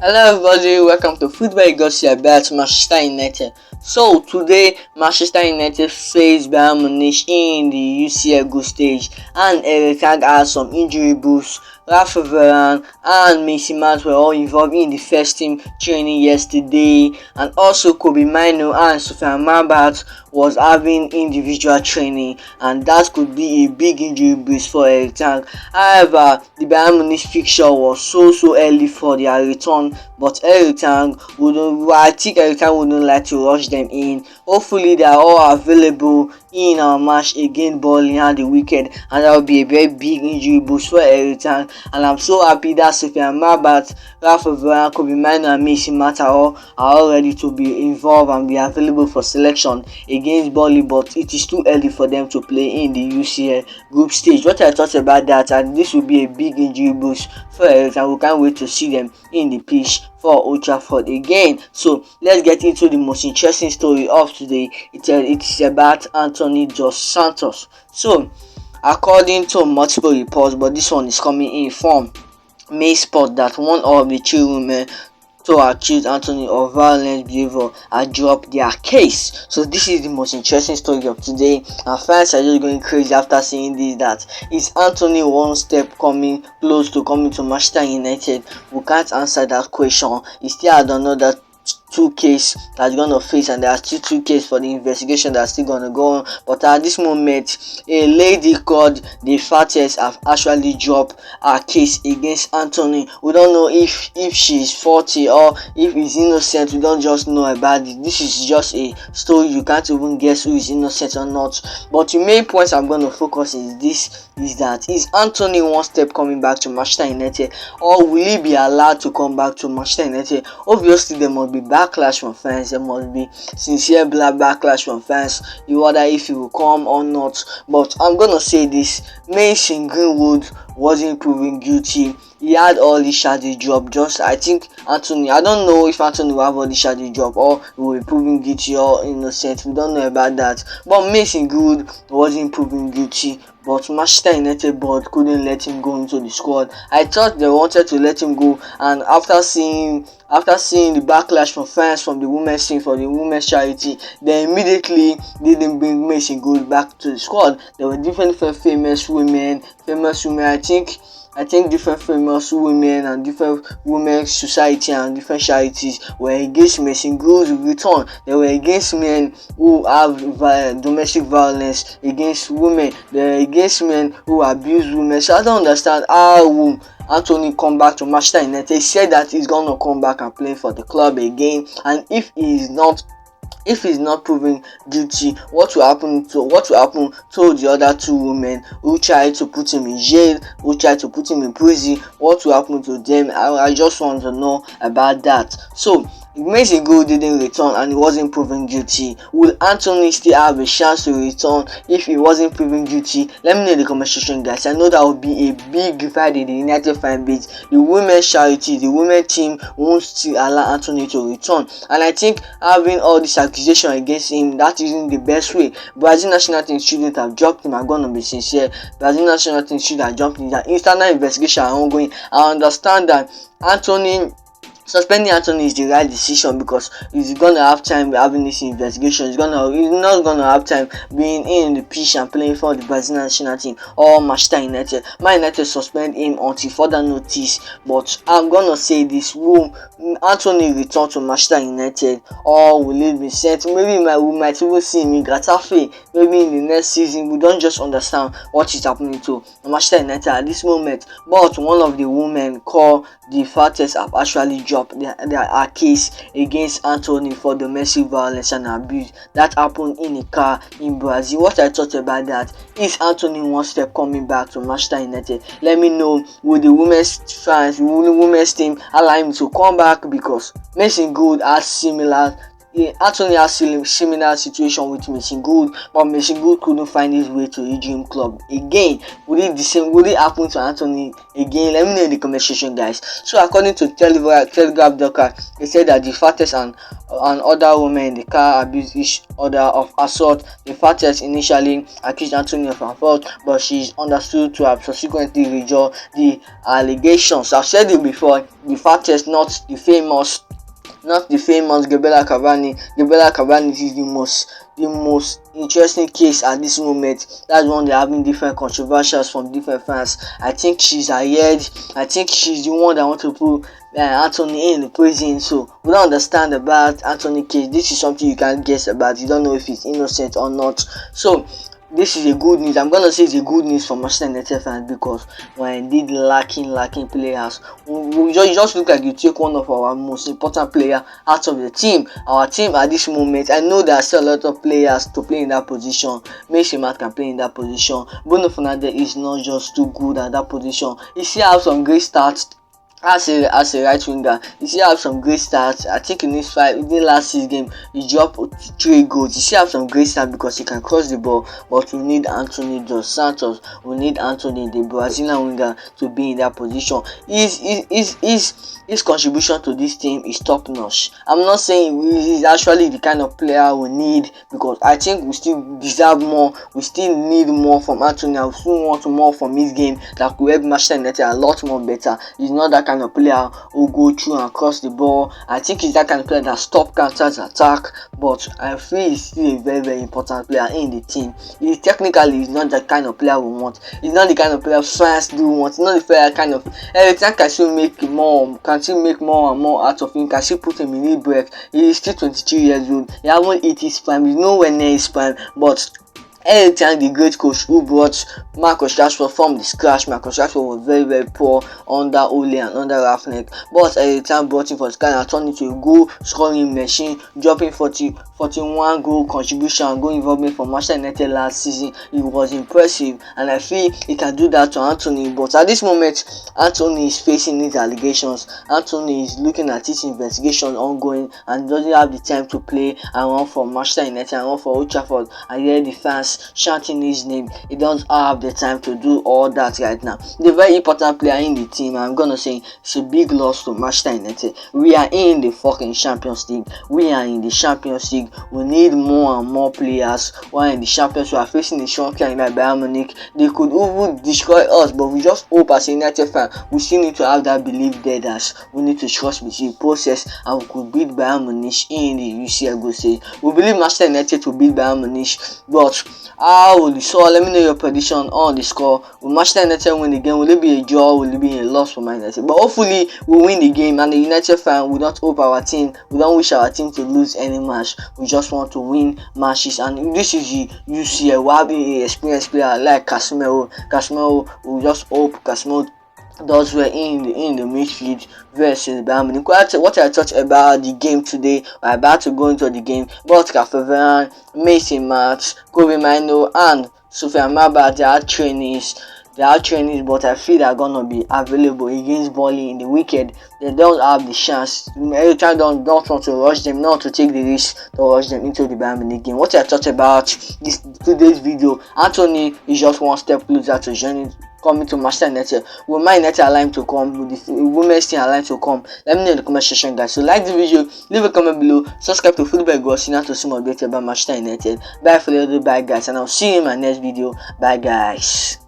Hello everybody, welcome to Football Gossip about Manchester United. So today Manchester United face Bayern Munich in the UCL group stage, and Erik had some injury boosts. Raphael Varane and Mason Mount were all involved in the first team training yesterday, and also Kobbie Mainoo and Soyfan Amrabat was having individual training, and that could be a big injury boost for Erik. However, the Bayern Munich fixture was so early for their return, but I think Erik wouldn't like to rush them in. Hopefully they are all available in our match against Burnley on the weekend, and that will be a very big injury boost for Erik. And I'm so happy that Soyfan Amrabat, Raphael Varane, Kobbie Mainoo and Mason Mount are all ready to be involved and be available for selection against Burnley, but it is too early for them to play in the UCL group stage. What I thought about that, and this will be a big injury boost for Erik, and we can't wait to see them in the pitch for Old Trafford again. So let's get into the most interesting story of today. It's about Antony dos Santos. So according to multiple reports, but this one is coming in from Main Sport, that one of the three women to accuse Antony of violent behavior and dropped their case. So this is the most interesting story of today, and fans are just going crazy after seeing this. That is Antony one step close to coming to Manchester United? We can't answer that question. He still had another two cases that's gonna face, and there are still two cases for the investigation that's still gonna go on. But at this moment, a lady called the Fattest have actually dropped her case against Antony. We don't know if she's 40 or if he's innocent. We don't just know about it. This is just a story. You can't even guess who is innocent or not. But the main points I'm gonna focus is that is Antony one step coming back to Manchester United, or will he be allowed to come back to Manchester United? Obviously there must be backlash from fans, there must be sincere backlash from fans. You wonder if he will come or not. But I'm gonna say this: Mason Greenwood wasn't proven guilty. He had all the charges dropped. I think Antony, I don't know if Antony will have all the charges dropped or he will be proven guilty or innocent. We don't know about that. But Mason Greenwood wasn't proven guilty, but Manchester United board couldn't let him go into the squad. I thought they wanted to let him go, and after seeing the backlash from fans, from the women's team, for the women's charity, they immediately didn't bring Mason Greenwood back to the squad. There were different famous women. I think different famous women and different women's society and different charities were against Mason Greenwood's return. They were against men who have domestic violence against women. They were against men who abuse women. So I don't understand how Antony come back to Manchester United. He said that he's gonna come back and play for the club again, and if he's not proven guilty, what will happen to the other two women who tried to put him in jail, who tried to put him in prison? What will happen to them? I just want to know about that. So Mason Greenwood didn't return and he wasn't proven guilty. Will Antony still have a chance to return if he wasn't proven guilty? Let me know in the comment section, guys. I know that would be a big divide in the United fan base. The women's charity, the women's team won't still allow Antony to return, and I think having all this accusation against him, that isn't the best way. Brazil national team shouldn't have dropped him. I'm gonna be sincere. Brazil national team should have jumped him. The internal investigation are ongoing. I understand that suspending Antony is the right decision, because he's gonna have time having this investigation. He's not gonna have time being in the pitch and playing for the Brazilian national team or Manchester United. Man United suspend him until further notice. But I'm gonna say this: will Antony return to Manchester United, or will he be sent? Maybe we might even see him in Getafe maybe in the next season. We don't just understand what is happening to Manchester United at this moment. But one of the women called the Fattest have actually dropped their case against Antony for domestic violence and abuse that happened in a car in Brazil. What I thought about that: is Antony one step coming back to Manchester United? Let me know. Will the women's fans, will the women's team allow him to come back? Because Mason Greenwood has similar Antony has similar situation with Mason Good, but Mason Good couldn't find his way to a dream club again. Will it the same? Will it happen to Antony again? Let me know in the comment section, guys. So according to Telegraph, they said that the fattest and other women in the car abused each other of assault. The fattest initially accused Antony of assault, but she is understood to have subsequently withdrawn the allegations. I've said it before. The fattest, not the famous Gabriela Cavani. Gabriela Cavani is the most interesting case at this moment. That's one they're having different controversials from different fans. I think she's ahead. I think she's the one that want to put Antony in the prison. So we don't understand about Antony case. This is something you can't guess about. You don't know if he's innocent or not. So this is a good news. I'm gonna say it's a good news for Manchester United fans, because we're indeed lacking players. You just look like you take one of our most important player out of the team. Our team at this moment, I know there are still a lot of players to play in that position. Mason Mount can play in that position. Bruno Fernandes is not just too good at that position. He still have some great stats. As a right winger, he still have some great stats. I think in the last 6 games, he dropped 3 goals. He still have some great stats because he can cross the ball. But we need Antony dos Santos. We need Antony, the Brazilian winger, to be in that position. His contribution to this team is top notch. I'm not saying he's actually the kind of player we need, because I think we still deserve more. We still need more from Antony. I still want more from his game that could help Manchester United a lot more better. He's not that kind of player who go through and cross the ball. I think he's that kind of player that stop counters attack, but I feel he's still a very important player in the team. Technically, he's not the kind of player we want. He's not the kind of player fans do want. He's not the player kind of every time can still make more and more out of him. Can still put him in a break. He's still 23 years old. He haven't hit his prime. He's nowhere near his prime, but anytime the great coach who brought Marcus Rashford from the scratch, Marcus Rashford was very poor under Ole and under Raphael, but anytime brought him for the scratch and turned into a goal scoring machine, dropping 41 goal contribution and goal involvement for Manchester United last season. It was impressive, and I feel he can do that to Antony. But at this moment, Antony is facing these allegations. Antony is looking at his investigation ongoing and doesn't have the time to play and run for Manchester United and run for Old Trafford and hear the fans chanting his name. He doesn't have the time to do all that right now. The very important player in the team, I'm gonna say, it's a big loss to Manchester United. We are in the fucking Champions League. We are in the Champions League. We need more and more players. While in the Champions, we are facing a strong client like Bayern Munich. They could even destroy us, but we just hope as a United fan, we still need to have that belief there that we need to trust the process, and we could beat Bayern Munich in the UCL group stage. We believe Manchester United to beat Bayern Munich, but how will you so? Let me know your prediction on the score. Will Manchester United win the game? Will it be a draw? Will it be a loss for Man United? But hopefully we'll win the game, and the United fan will not hope our team. We don't wish our team to lose any match. We just want to win matches, and this is the UCL. We have an experienced player like Casemiro. We just hope Casemiro those were in the midfield versus Bayern Munich. What I thought about the game today, we're about to go into the game. But Raphael Varane, Mason Mount, Kobbie Mainoo and Soyfan Amrabat, they are trainees, but I feel they're gonna be available against Burnley in the weekend. They don't have the chance. Every time don't want to rush them, not to take the risk to rush them into the Bayern Munich game. What I thought about today's video, Antony is just one step closer to coming to Manchester United. Will Man United allow him to come? Will the women's team allow him to come? Let me know in the comment section, guys. So like the video, leave a comment below, subscribe to Football Gossip to see more updates about Manchester United. Bye for the other, bye guys, and I'll see you in my next video. Bye guys.